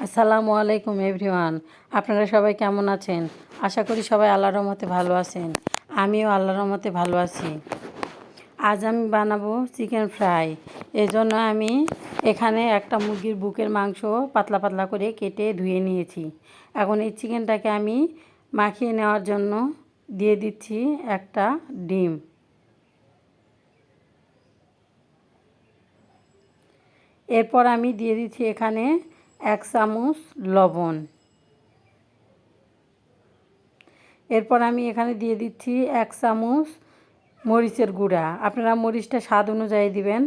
আসসালামু আলাইকুম এভরিওয়ান। আপনারা সবাই কেমন আছেন? আশা করি সবাই আল্লাহর রহমতে ভালো আছেন। আমিও আল্লাহর রহমতে ভালো আছি। আজ আমি বানাবো চিকেন ফ্রাই। এজন্য আমি এখানে একটা মুরগির বুকের মাংস পাতলা পাতলা করে কেটে ধুয়ে নিয়েছি। এখন এই চিকেনটাকে আমি মাখিয়ে নেওয়ার জন্য দিয়ে দিচ্ছি একটা ডিম। এরপর আমি দিয়ে দিচ্ছি এখানে 1 চামচ লবণ। এরপর আমি এখানে দিয়ে দিচ্ছি 1 চামচ মরিচের গুঁড়া। আপনারা মরিচটা স্বাদ অনুযায়ী দিবেন।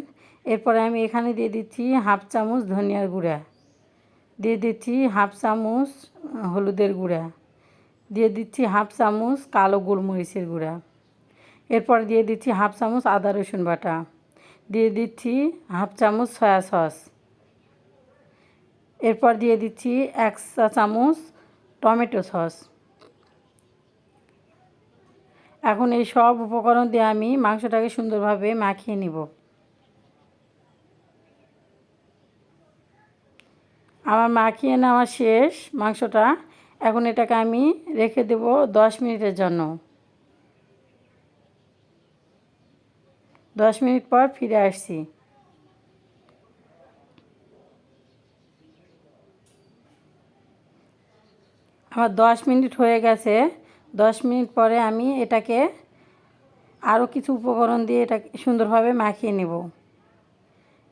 এরপরে আমি এখানে দিয়ে দিচ্ছি 1/2 চামচ ধনিয়ার গুঁড়া, দিয়ে দিচ্ছি 1/2 চামচ হলুদের গুঁড়া, দিয়ে দিচ্ছি 1/2 চামচ কালো গোলমরিচের গুঁড়া। এরপর দিয়ে দিচ্ছি 1/2 চামচ আদা রসুন বাটা, দিয়ে দিচ্ছি 1/2 চামচ সয়া সস। এরপর দিয়ে দিচ্ছি 1 চা চামচ টমেটো সস। এখন এই সব উপকরণ দিয়ে আমি মাংসটাকে সুন্দরভাবে মাখিয়ে নিব। আমার মাখিয়ে নেওয়া শেষ মাংসটা। এখন এটাকে আমি রেখে দেব 10 মিনিটের জন্য। 10 মিনিট পর ফিরে আসছি। আমার 10 মিনিট হয়ে গেছে। 10 মিনিট পরে আমি এটাকে আরও কিছু উপকরণ দিয়ে এটাকে সুন্দরভাবে মাখিয়ে নেব।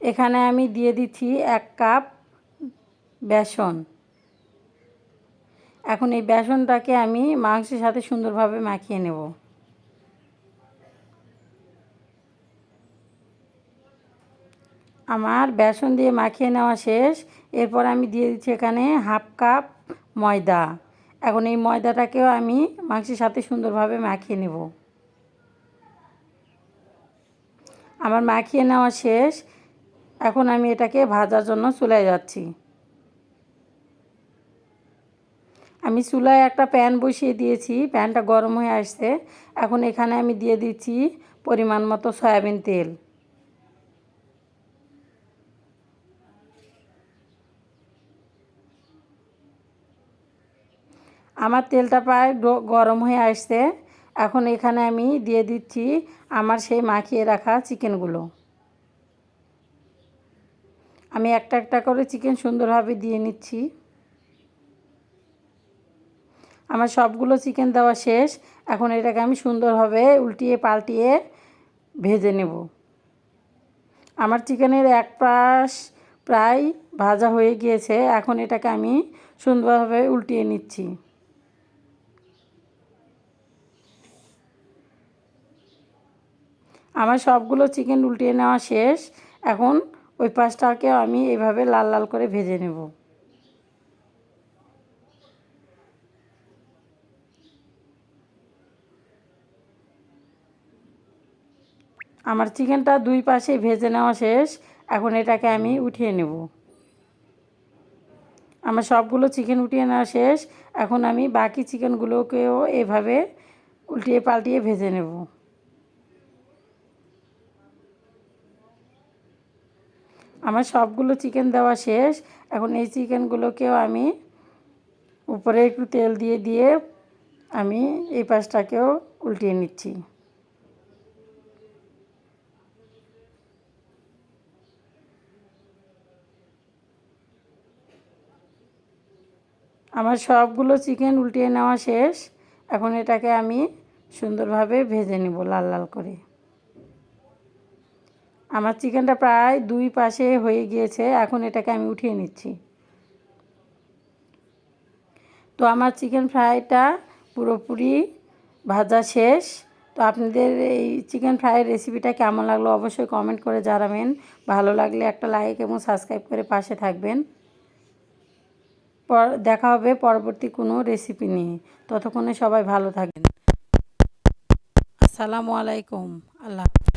এখানে আমি দিয়ে দিচ্ছি 1 কাপ বেসন। এখন এই বেসনটাকে আমি মাংসের সাথে সুন্দরভাবে মাখিয়ে নেব। আমার বেসন দিয়ে মাখিয়ে নেওয়া শেষ। এরপর আমি দিয়ে দিচ্ছি এখানে 1/2 কাপ ময়দা। এখন এই ময়দাটাকেও আমি মাংসের সাথে সুন্দরভাবে মাখিয়ে নেব। আমার মাখিয়ে নেওয়া শেষ। এখন আমি এটাকে ভাজার জন্য চুলায় যাচ্ছি। আমি চুলায় একটা প্যান বসিয়ে দিয়েছি, প্যানটা গরম হয়ে আসছে। এখন এখানে আমি দিয়ে দিচ্ছি পরিমাণ মতো সয়াবিন তেল। আমার তেলটা প্রায় গরম হয়ে আসছে। এখন এখানে আমি দিয়ে দিচ্ছি আমার সেই মাখিয়ে রাখা চিকেনগুলো। আমি একটা একটা করে চিকেন সুন্দরভাবে দিয়ে নিচ্ছি। আমার সবগুলো চিকেন দেওয়া শেষ। এখন এটাকে আমি সুন্দরভাবে উল্টিয়ে পাল্টিয়ে ভেজে নেব। আমার চিকেনের এক পাশ প্রায় ভাজা হয়ে গিয়েছে। এখন এটাকে আমি সুন্দরভাবে উল্টিয়ে নিচ্ছি। আমার সবগুলো চিকেন উল্টিয়ে নেওয়া শেষ। এখন ওই পাশটাকেও আমি এভাবে লাল লাল করে ভেজে নেব। আমার চিকেনটা দুই পাশে ভেজে নেওয়া শেষ। এখন এটাকে আমি উঠিয়ে নেব। আমার সবগুলো চিকেন উঠিয়ে নেওয়া শেষ। এখন আমি বাকি চিকেনগুলোকেও এভাবে উল্টিয়ে পাল্টিয়ে ভেজে নেব। আমার সবগুলো চিকেন দেওয়া শেষ। এখন এই চিকেনগুলোকেও আমি উপরে একটু তেল দিয়ে দিয়ে আমি এই পাশটাকেও উল্টিয়ে নিচ্ছি। আমার সবগুলো চিকেন উল্টিয়ে নেওয়া শেষ। এখন এটাকে আমি সুন্দরভাবে ভেজে নেব লাল লাল করে। আমার চিকেনটা প্রায় দুই পাশে হয়ে গিয়েছে। এখন এটাকে আমি উঠিয়ে নিচ্ছি। তো আমার চিকেন ফ্রাইটা পুরোপুরি ভাজা শেষ। তো আপনাদের এই চিকেন ফ্রাইয়ের রেসিপিটা কেমন লাগলো অবশ্যই কমেন্ট করে জানাবেন। ভালো লাগলে একটা লাইক এবং সাবস্ক্রাইব করে পাশে থাকবেন। দেখা হবে পরবর্তী কোনো রেসিপি নিয়ে। ততক্ষণে সবাই ভালো থাকবেন। আসসালামু আলাইকুম। আল্লাহ হাফেজ।